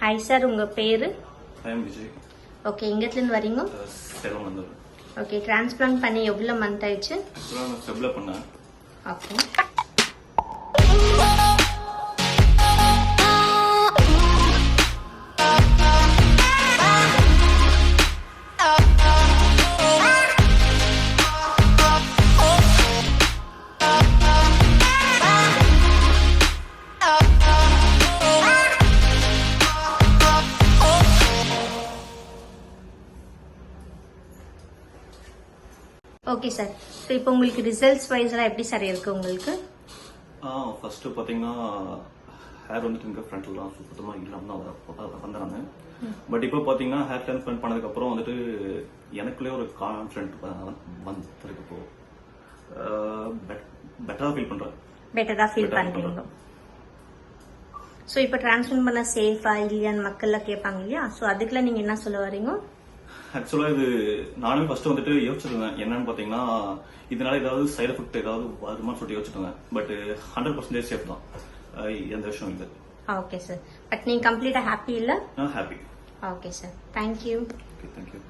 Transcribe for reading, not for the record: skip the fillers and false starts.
Hi sir, உங்க பேரு? I am Vijay. Okay, எங்கத்துல இருந்து வரீங்க? சேலம் வந்து ஓகே, டிரான்ஸ்பிளான்ட் பண்ணி எவ்வளவு மந்த் ஆயிடுச்சு? ஆக்சுவலாக நான் ஃபெப்ல பண்ணேன். ஓகே. ஓகே சார், ஸோ இப்போ உங்களுக்கு ரிசல்ட்ஸ் வைஸ்லாம் எப்படி சார் இருக்கு உங்களுக்கு? ஃபர்ஸ்ட் பார்த்தீங்கன்னா ஹேர் வந்துட்டு இங்கே ஃப்ரண்ட்லாம் சுத்தமாக இல்லாமல் தான் வந்தேன் நான். பட் இப்போ பார்த்தீங்கன்னா ஹேர் டிரான்ஸ்பிளான்ட் பண்ணதுக்கப்புறம் வந்துட்டு எனக்குள்ளே ஒரு கான்ஃபிடென்ட் வந்துருக்கு. இப்போ பெட்டராக ஃபீல் பண்ணுறேன். பெட்டராக ஃபீல் பண்ணுறீங்க. ஸோ இப்போ டிரான்ஸ்பிளான்ட் பண்ண சேஃபா இல்லையான்னு மக்கள்லாம் கேட்பாங்க இல்லையா? ஸோ அதுக்கெல்லாம் நீங்கள் என்ன சொல்ல வரீங்க? ஆக்சுவலா இது நானுமே ஃபர்ஸ்ட் வந்துட்டு யோசிச்சிருந்தேன் என்னன்னு பாத்தீங்கன்னா இதனால ஏதாவது சைடு எஃபெக்ட் ஏதாவது வருமானு சொல்லிட்டு யோசிச்சிருந்தேன். பட் 100% சேஃப் தான், எந்த விஷயம் இல்லை. ஓகே சார், பட் நீங்க கம்ப்ளீட்டா ஹாப்பி இல்ல? நான் happy. Okay sir, thank you. Okay, thank you.